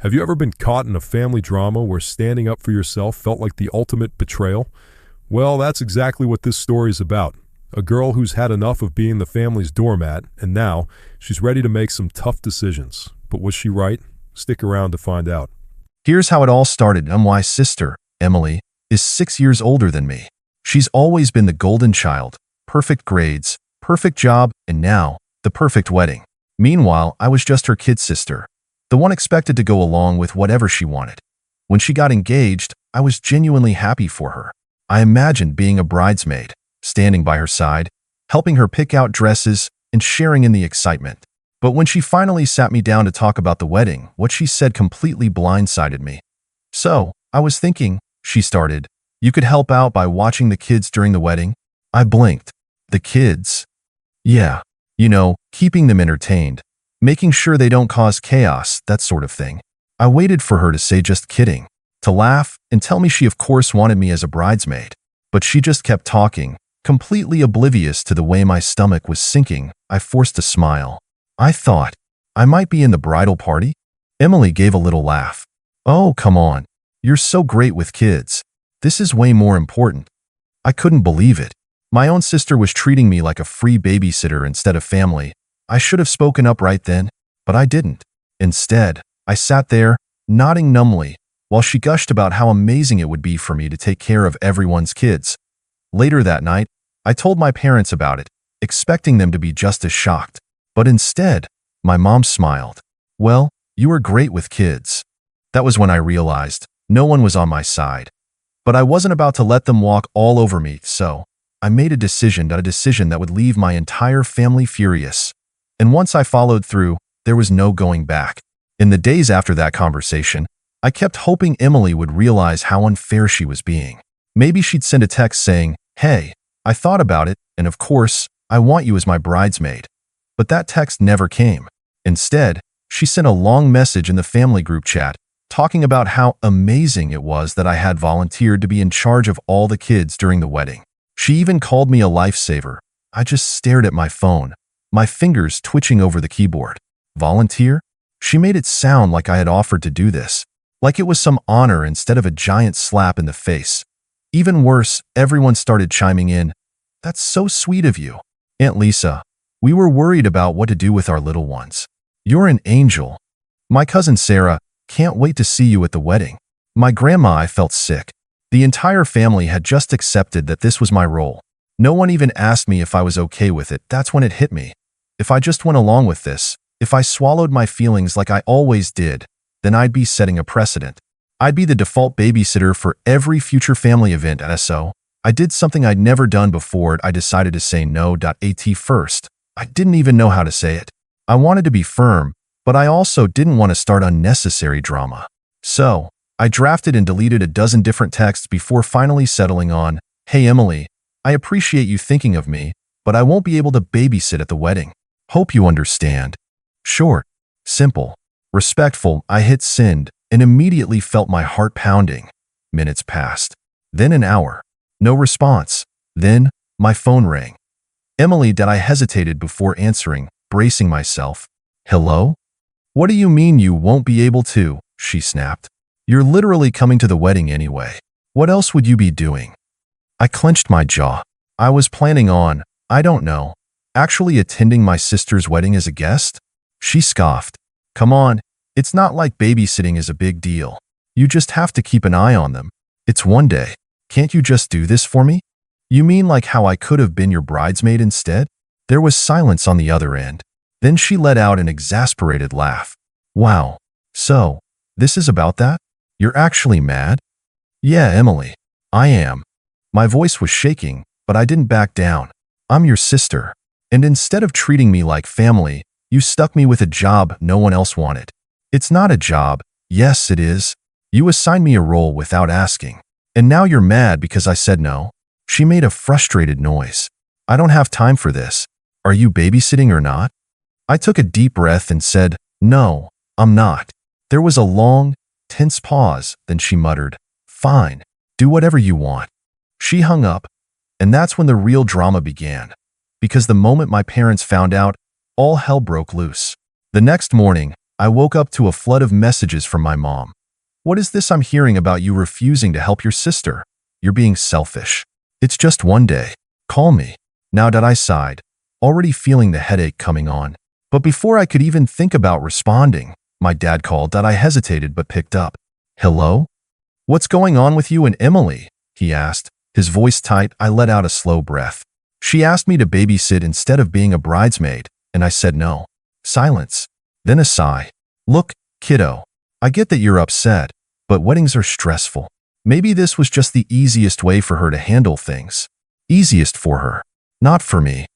Have you ever been caught in a family drama where standing up for yourself felt like the ultimate betrayal? Well, that's exactly what this story is about. A girl who's had enough of being the family's doormat, and now she's ready to make some tough decisions. But was she right? Stick around to find out. Here's how it all started. My sister, Emily, is 6 years older than me. She's always been the golden child, perfect grades, perfect job, and now, the perfect wedding. Meanwhile, I was just her kid sister, the one expected to go along with whatever she wanted. When she got engaged, I was genuinely happy for her. I imagined being a bridesmaid, standing by her side, helping her pick out dresses, and sharing in the excitement. But when she finally sat me down to talk about the wedding, what she said completely blindsided me. "So, I was thinking," she started, "you could help out by watching the kids during the wedding." I blinked. The kids? Yeah, keeping them entertained, making sure they don't cause chaos, that sort of thing. I waited for her to say just kidding, to laugh, and tell me she of course wanted me as a bridesmaid. But she just kept talking, completely oblivious to the way my stomach was sinking. I forced a smile. I thought, I might be in the bridal party? Emily gave a little laugh. "Oh, come on. You're so great with kids. This is way more important." I couldn't believe it. My own sister was treating me like a free babysitter instead of family. I should have spoken up right then, but I didn't. Instead, I sat there, nodding numbly, while she gushed about how amazing it would be for me to take care of everyone's kids. Later that night, I told my parents about it, expecting them to be just as shocked. But instead, my mom smiled. "Well, you were great with kids." That was when I realized no one was on my side. But I wasn't about to let them walk all over me, so I made a decision that would leave my entire family furious. And once I followed through, there was no going back. In the days after that conversation, I kept hoping Emily would realize how unfair she was being. Maybe she'd send a text saying, "Hey, I thought about it, and of course, I want you as my bridesmaid." But that text never came. Instead, she sent a long message in the family group chat, talking about how amazing it was that I had volunteered to be in charge of all the kids during the wedding. She even called me a lifesaver. I just stared at my phone, my fingers twitching over the keyboard. Volunteer? She made it sound like I had offered to do this, like it was some honor instead of a giant slap in the face. Even worse, everyone started chiming in. "That's so sweet of you, Aunt Lisa. We were worried about what to do with our little ones. You're an angel. My cousin Sarah, can't wait to see you at the wedding." My grandma, I felt sick. The entire family had just accepted that this was my role. No one even asked me if I was okay with it. That's when it hit me. If I just went along with this, if I swallowed my feelings like I always did, then I'd be setting a precedent. I'd be the default babysitter for every future family event, and so I did something I'd never done before. I decided to say no. At first, I didn't even know how to say it. I wanted to be firm, but I also didn't want to start unnecessary drama. So, I drafted and deleted a dozen different texts before finally settling on, "Hey Emily, I appreciate you thinking of me, but I won't be able to babysit at the wedding. Hope you understand." Short, simple, respectful. I hit send and immediately felt my heart pounding. Minutes passed. Then an hour. No response. Then, my phone rang. Emily. I hesitated before answering, bracing myself. "Hello? What do you mean you won't be able to?" she snapped. "You're literally coming to the wedding anyway. What else would you be doing?" I clenched my jaw. I was planning on, I don't know, actually attending my sister's wedding as a guest? She scoffed. "Come on, it's not like babysitting is a big deal. You just have to keep an eye on them. It's one day. Can't you just do this for me?" "You mean like how I could have been your bridesmaid instead?" There was silence on the other end. Then she let out an exasperated laugh. "Wow, so, this is about that? You're actually mad?" "Yeah, Emily, I am." My voice was shaking, but I didn't back down. "I'm your sister, and instead of treating me like family, you stuck me with a job no one else wanted." "It's not a job." "Yes, it is. You assigned me a role without asking. And now you're mad because I said no?" She made a frustrated noise. "I don't have time for this. Are you babysitting or not?" I took a deep breath and said, "No, I'm not." There was a long, tense pause, then she muttered, "Fine, do whatever you want." She hung up, and that's when the real drama began. Because the moment my parents found out, all hell broke loose. The next morning, I woke up to a flood of messages from my mom. What is this I'm hearing about you refusing to help your sister? You're being selfish. It's just one day. Call me. Now that I sighed, already feeling the headache coming on. But before I could even think about responding, my dad called that I hesitated but picked up. Hello? What's going on with you and Emily? He asked. His voice tight, I let out a slow breath. She asked me to babysit instead of being a bridesmaid, and I said no. Silence. Then a sigh. Look, kiddo, I get that you're upset, but weddings are stressful. Maybe this was just the easiest way for her to handle things. Easiest for her, not for me.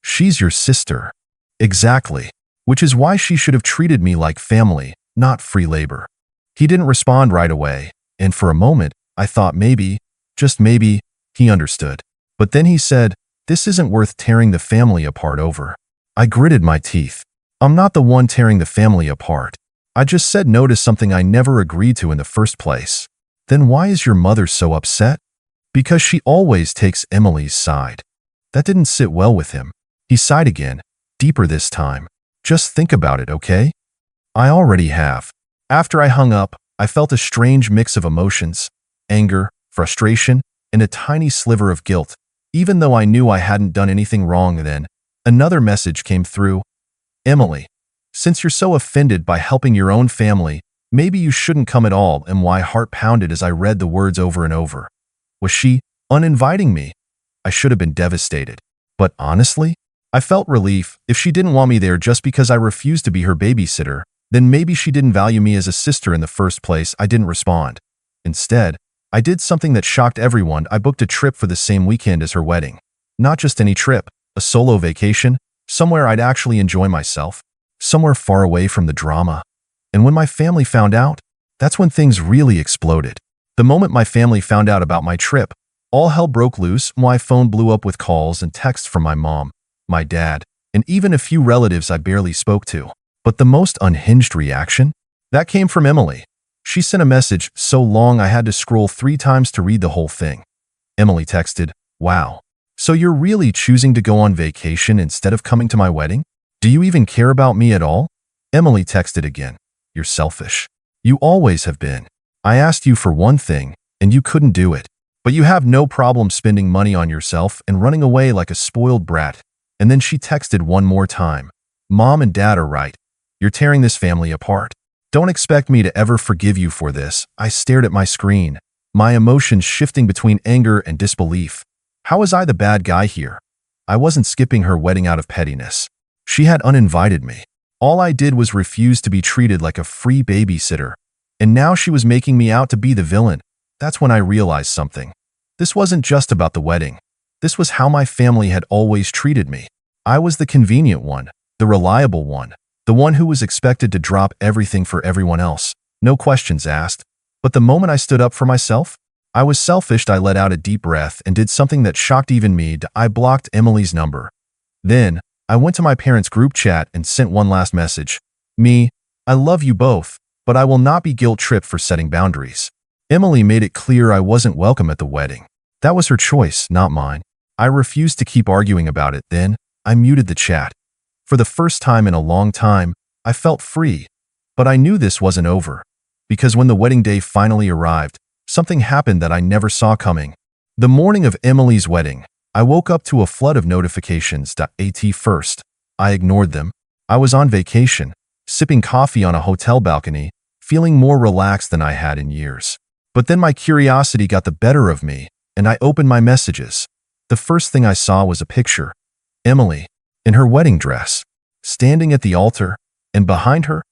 She's your sister. Exactly. Which is why she should have treated me like family, not free labor. He didn't respond right away, and for a moment, I thought maybe, just maybe, he understood. But then he said, this isn't worth tearing the family apart over. I gritted my teeth. I'm not the one tearing the family apart. I just said no to something I never agreed to in the first place. Then why is your mother so upset? Because she always takes Emily's side. That didn't sit well with him. He sighed again, deeper this time. Just think about it, okay? I already have. After I hung up, I felt a strange mix of emotions, anger, frustration, and a tiny sliver of guilt. Even though I knew I hadn't done anything wrong then, another message came through. Emily, since you're so offended by helping your own family, maybe you shouldn't come at all. And my heart pounded as I read the words over and over. Was she uninviting me? I should have been devastated. But honestly, I felt relief. If she didn't want me there just because I refused to be her babysitter, then maybe she didn't value me as a sister in the first place. I didn't respond. Instead, I did something that shocked everyone. I booked a trip for the same weekend as her wedding. Not just any trip, a solo vacation, somewhere I'd actually enjoy myself, somewhere far away from the drama. And when my family found out, that's when things really exploded. The moment my family found out about my trip, all hell broke loose. My phone blew up with calls and texts from my mom, my dad, and even a few relatives I barely spoke to. But the most unhinged reaction? That came from Emily. She sent a message so long I had to scroll 3 times to read the whole thing. Emily texted, "Wow. So you're really choosing to go on vacation instead of coming to my wedding? Do you even care about me at all?" Emily texted again, "You're selfish. You always have been. I asked you for one thing, and you couldn't do it. But you have no problem spending money on yourself and running away like a spoiled brat." And then she texted one more time, "Mom and Dad are right. You're tearing this family apart. Don't expect me to ever forgive you for this." I stared at my screen, my emotions shifting between anger and disbelief. How was I the bad guy here? I wasn't skipping her wedding out of pettiness. She had uninvited me. All I did was refuse to be treated like a free babysitter. And now she was making me out to be the villain. That's when I realized something. This wasn't just about the wedding. This was how my family had always treated me. I was the convenient one, the reliable one, the one who was expected to drop everything for everyone else, no questions asked. But the moment I stood up for myself, I was selfish. I let out a deep breath and did something that shocked even me. I blocked Emily's number. Then, I went to my parents' group chat and sent one last message. "Me, I love you both, but I will not be guilt-tripped for setting boundaries." Emily made it clear I wasn't welcome at the wedding. That was her choice, not mine. I refused to keep arguing about it. Then, I muted the chat. For the first time in a long time, I felt free. But I knew this wasn't over. Because when the wedding day finally arrived, something happened that I never saw coming. The morning of Emily's wedding, I woke up to a flood of notifications. At first, I ignored them. I was on vacation, sipping coffee on a hotel balcony, feeling more relaxed than I had in years. But then my curiosity got the better of me, and I opened my messages. The first thing I saw was a picture. Emily, in her wedding dress, standing at the altar, and behind her,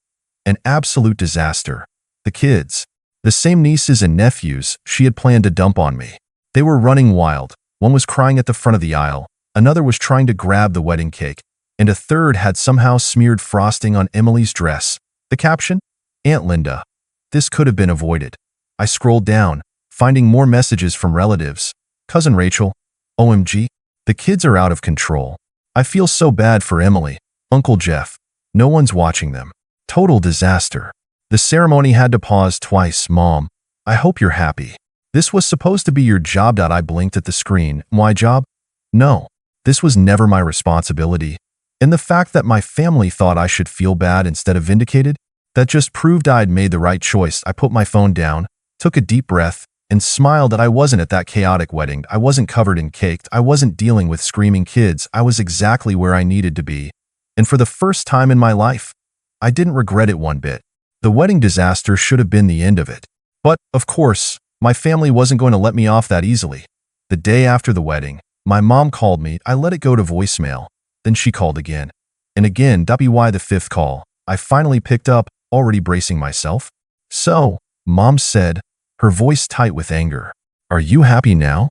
an absolute disaster. The kids, the same nieces and nephews she had planned to dump on me. They were running wild. One was crying at the front of the aisle, another was trying to grab the wedding cake, and a third had somehow smeared frosting on Emily's dress. The caption? Aunt Linda. This could have been avoided. I scrolled down, finding more messages from relatives. Cousin Rachel. OMG. The kids are out of control. I feel so bad for Emily. Uncle Jeff. No one's watching them. Total disaster. The ceremony had to pause twice. Mom, I hope you're happy. This was supposed to be your job. I blinked at the screen. My job? No. This was never my responsibility. And the fact that my family thought I should feel bad instead of vindicated, That just proved I'd made the right choice. I put my phone down, took a deep breath, and smiled that I wasn't at that chaotic wedding. I wasn't covered in cake. I wasn't dealing with screaming kids. I was exactly where I needed to be. And for the first time in my life, I didn't regret it one bit. The wedding disaster should have been the end of it. But, of course, my family wasn't going to let me off that easily. The day after the wedding, my mom called me. I let it go to voicemail. Then she called again. And again, why the fifth call. I finally picked up, already bracing myself. "So," Mom said, her voice tight with anger. "Are you happy now?"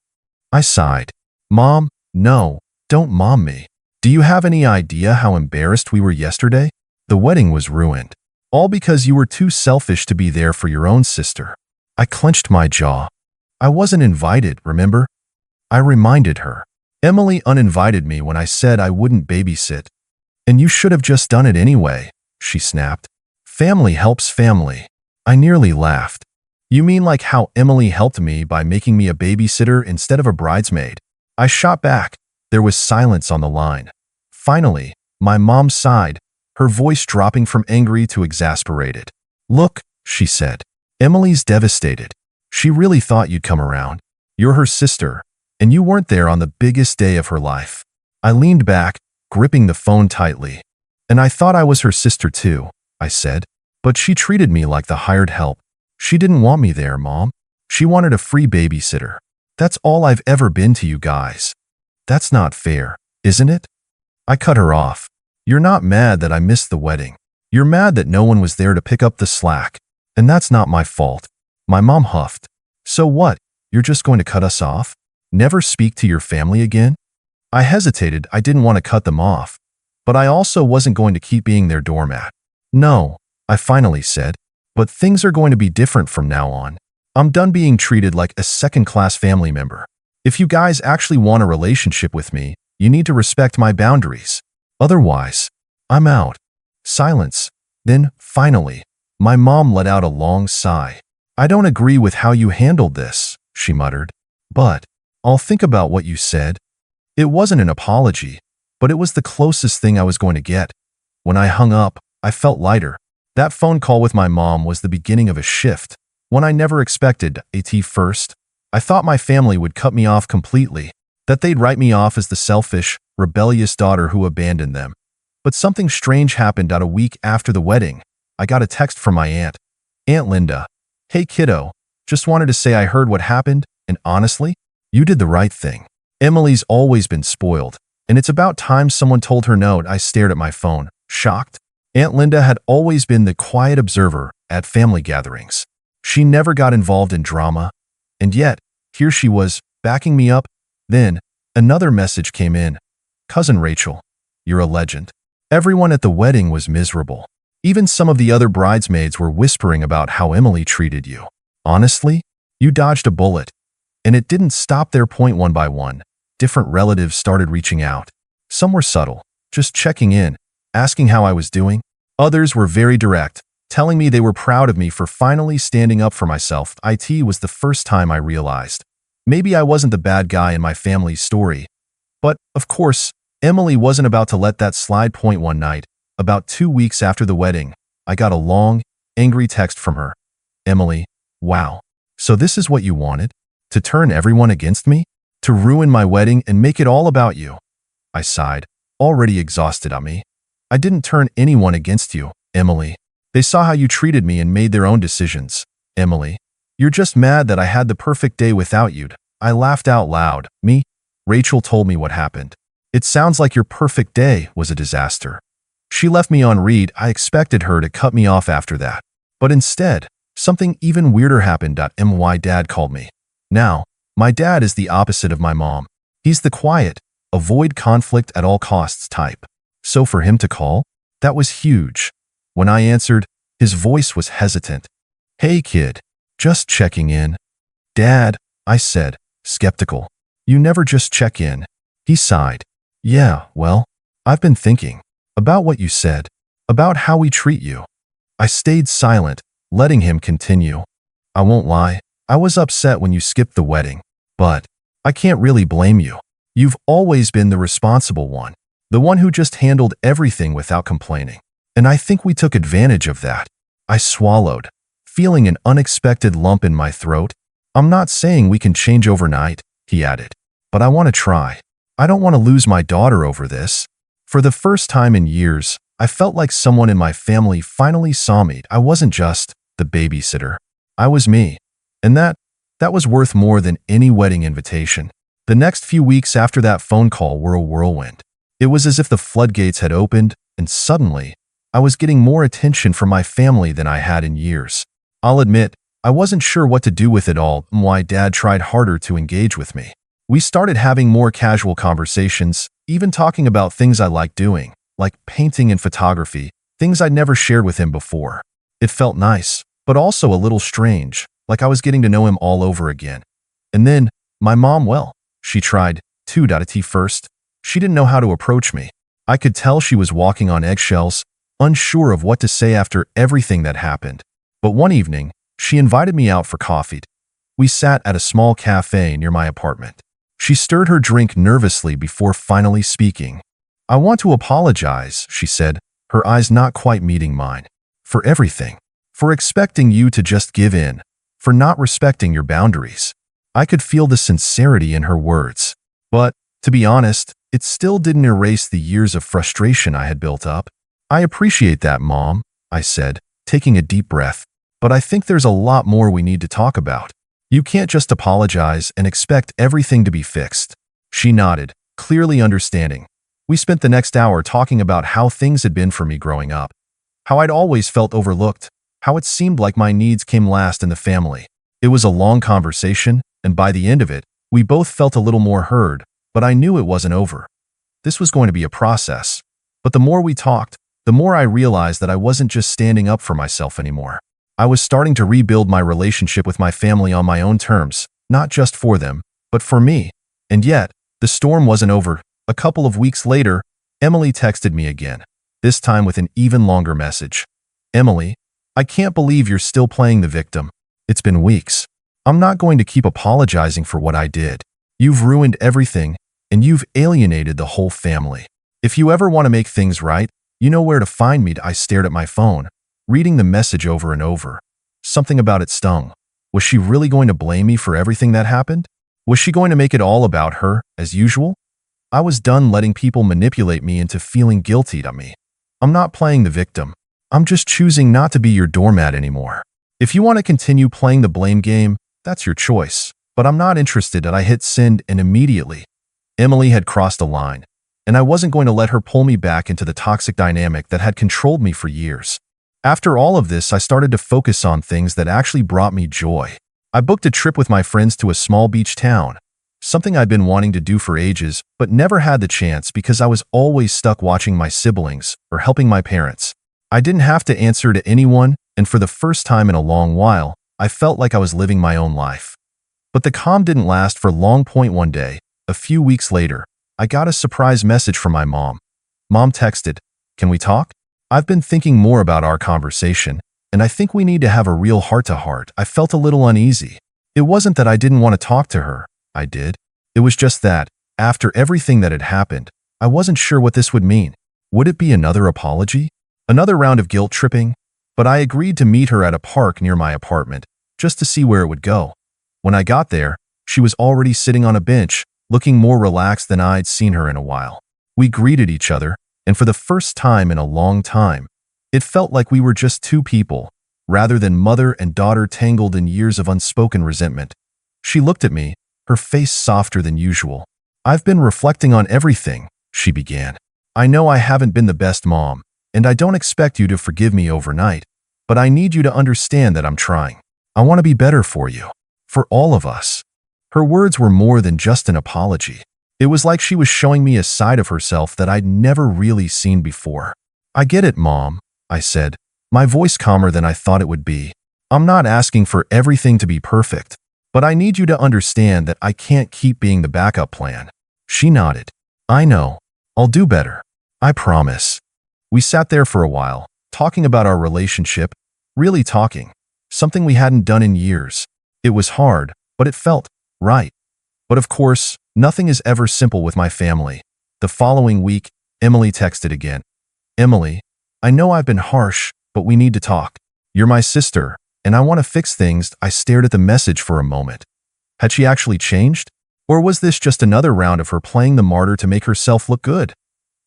I sighed. "Mom, no, don't mom me. Do you have any idea how embarrassed we were yesterday? The wedding was ruined. All because you were too selfish to be there for your own sister." I clenched my jaw. "I wasn't invited, remember?" I reminded her. "Emily uninvited me when I said I wouldn't babysit. And you should have just done it anyway," she snapped. "Family helps family." I nearly laughed. "You mean like how Emily helped me by making me a babysitter instead of a bridesmaid?" I shot back. There was silence on the line. Finally, my mom sighed, her voice dropping from angry to exasperated. "Look," she said, "Emily's devastated. She really thought you'd come around. You're her sister, and you weren't there on the biggest day of her life." I leaned back, gripping the phone tightly. "And I thought I was her sister too," I said. "But she treated me like the hired help. She didn't want me there, Mom. She wanted a free babysitter. That's all I've ever been to you guys. That's not fair, isn't it?" I cut her off. "You're not mad that I missed the wedding. You're mad that no one was there to pick up the slack. And that's not my fault." My mom huffed. "So what? You're just going to cut us off? Never speak to your family again?" I hesitated. I didn't want to cut them off. But I also wasn't going to keep being their doormat. "No," I finally said. "But things are going to be different from now on. I'm done being treated like a second-class family member. If you guys actually want a relationship with me, you need to respect my boundaries. Otherwise, I'm out." Silence. Then, finally, my mom let out a long sigh. "I don't agree with how you handled this," she muttered. "But I'll think about what you said." It wasn't an apology, but it was the closest thing I was going to get. When I hung up, I felt lighter. That phone call with my mom was the beginning of a shift, one I never expected. At first, I thought my family would cut me off completely, that they'd write me off as the selfish, rebellious daughter who abandoned them. But something strange happened. A week after the wedding, I got a text from my aunt. "Aunt Linda, hey kiddo, just wanted to say I heard what happened, and honestly, you did the right thing. Emily's always been spoiled, and it's about time someone told her no." I stared at my phone, shocked. Aunt Linda had always been the quiet observer at family gatherings. She never got involved in drama, and yet, here she was, backing me up. Then, another message came in. "Cousin Rachel, you're a legend." Everyone at the wedding was miserable. Even some of the other bridesmaids were whispering about how Emily treated you. "Honestly, you dodged a bullet." And it didn't stop there. One by one, different relatives started reaching out. Some were subtle, just checking in, asking how I was doing. Others were very direct, telling me they were proud of me for finally standing up for myself. It was the first time I realized maybe I wasn't the bad guy in my family's story. But, of course, Emily wasn't about to let that slide. One night, about 2 weeks after the wedding, I got a long, angry text from her. "Emily, wow. So this is what you wanted? To turn everyone against me? To ruin my wedding and make it all about you?" I sighed, already exhausted. "I didn't turn anyone against you, Emily. They saw how you treated me and made their own decisions. Emily, you're just mad that I had the perfect day without you." I laughed out loud. "Me?" Rachel told me what happened. "It sounds like your perfect day was a disaster. She left me on read." I expected her to cut me off after that. But instead, something even weirder happened. My dad called me. Now, my dad is the opposite of my mom. He's the quiet, avoid conflict at all costs type. So for him to call, that was huge. When I answered, his voice was hesitant. "Hey kid, just checking in." "Dad," I said, skeptical. "You never just check in." He sighed. "Yeah, well, I've been thinking about what you said, about how we treat you." I stayed silent, letting him continue. "I won't lie, I was upset when you skipped the wedding, but I can't really blame you. You've always been the responsible one, the one who just handled everything without complaining. And I think we took advantage of that. I swallowed, feeling an unexpected lump in my throat. I'm not saying we can change overnight, he added, but I want to try. I don't want to lose my daughter over this. For the first time in years, I felt like someone in my family finally saw me. I wasn't just the babysitter. I was me. And that was worth more than any wedding invitation. The next few weeks after that phone call were a whirlwind. It was as if the floodgates had opened, and suddenly, I was getting more attention from my family than I had in years. I'll admit, I wasn't sure what to do with it all, and why Dad tried harder to engage with me. We started having more casual conversations, even talking about things I liked doing, like painting and photography, things I'd never shared with him before. It felt nice, but also a little strange, like I was getting to know him all over again. And then, my mom, well, she tried to at first. She didn't know how to approach me. I could tell she was walking on eggshells, unsure of what to say after everything that happened. But one evening, she invited me out for coffee. We sat at a small cafe near my apartment. She stirred her drink nervously before finally speaking. I want to apologize, she said, her eyes not quite meeting mine. For everything. For expecting you to just give in. For not respecting your boundaries. I could feel the sincerity in her words. But, to be honest, it still didn't erase the years of frustration I had built up. I appreciate that, Mom, I said, taking a deep breath. But I think there's a lot more we need to talk about. You can't just apologize and expect everything to be fixed. She nodded, clearly understanding. We spent the next hour talking about how things had been for me growing up. How I'd always felt overlooked. How it seemed like my needs came last in the family. It was a long conversation, and by the end of it, we both felt a little more heard, but I knew it wasn't over. This was going to be a process. But the more we talked, the more I realized that I wasn't just standing up for myself anymore. I was starting to rebuild my relationship with my family on my own terms, not just for them, but for me. And yet, the storm wasn't over. A couple of weeks later, Emily texted me again, this time with an even longer message. Emily, I can't believe you're still playing the victim. It's been weeks. I'm not going to keep apologizing for what I did. You've ruined everything, and you've alienated the whole family. If you ever want to make things right, you know where to find me. I stared at my phone, reading the message over and over. Something about it stung. Was she really going to blame me for everything that happened? Was she going to make it all about her, as usual? I was done letting people manipulate me into feeling guilty to me. I'm not playing the victim. I'm just choosing not to be your doormat anymore. If you want to continue playing the blame game, that's your choice. But I'm not interested. I hit send, and immediately, Emily had crossed a line, and I wasn't going to let her pull me back into the toxic dynamic that had controlled me for years. After all of this, I started to focus on things that actually brought me joy. I booked a trip with my friends to a small beach town, something I'd been wanting to do for ages, but never had the chance because I was always stuck watching my siblings or helping my parents. I didn't have to answer to anyone, and for the first time in a long while, I felt like I was living my own life. But the calm didn't last for long. One day, a few weeks later, I got a surprise message from my mom. Mom texted, "Can we talk? I've been thinking more about our conversation, and I think we need to have a real heart-to-heart." I felt a little uneasy. It wasn't that I didn't want to talk to her. I did. It was just that, after everything that had happened, I wasn't sure what this would mean. Would it be another apology? Another round of guilt tripping? But I agreed to meet her at a park near my apartment, just to see where it would go. When I got there, she was already sitting on a bench, looking more relaxed than I'd seen her in a while. We greeted each other, and for the first time in a long time, it felt like we were just two people, rather than mother and daughter tangled in years of unspoken resentment. She looked at me, her face softer than usual. "I've been reflecting on everything," she began. "I know I haven't been the best mom, and I don't expect you to forgive me overnight, but I need you to understand that I'm trying. I want to be better for you. For all of us." Her words were more than just an apology. It was like she was showing me a side of herself that I'd never really seen before. "I get it, Mom," I said, my voice calmer than I thought it would be. "I'm not asking for everything to be perfect, but I need you to understand that I can't keep being the backup plan." She nodded. "I know. I'll do better. I promise." We sat there for a while, talking about our relationship, really talking, something we hadn't done in years. It was hard, but it felt right. But of course, nothing is ever simple with my family. The following week, Emily texted again. "Emily, I know I've been harsh, but we need to talk. "You're my sister, and I want to fix things." I stared at the message for a moment. Had she actually changed? Or was this just another round of her playing the martyr to make herself look good?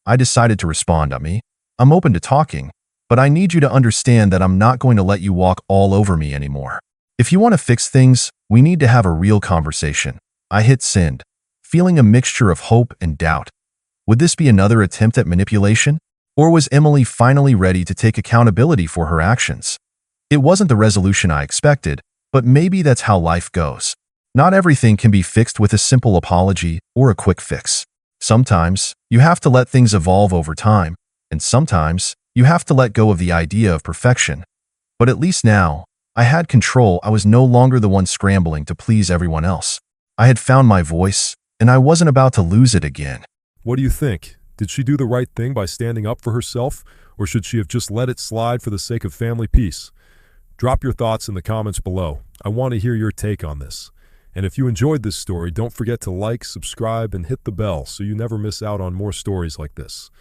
I decided to respond. I'm open to talking, but I need you to understand that I'm not going to let you walk all over me anymore. If you want to fix things, we need to have a real conversation. I hit send, feeling a mixture of hope and doubt. Would this be another attempt at manipulation? Or was Emily finally ready to take accountability for her actions? It wasn't the resolution I expected, but maybe that's how life goes. Not everything can be fixed with a simple apology or a quick fix. Sometimes, you have to let things evolve over time, and sometimes, you have to let go of the idea of perfection. But at least now, I had control. I was no longer the one scrambling to please everyone else. I had found my voice, and I wasn't about to lose it again. What do you think? Did she do the right thing by standing up for herself, or should she have just let it slide for the sake of family peace? Drop your thoughts in the comments below. I want to hear your take on this. And if you enjoyed this story, don't forget to like, subscribe, and hit the bell so you never miss out on more stories like this.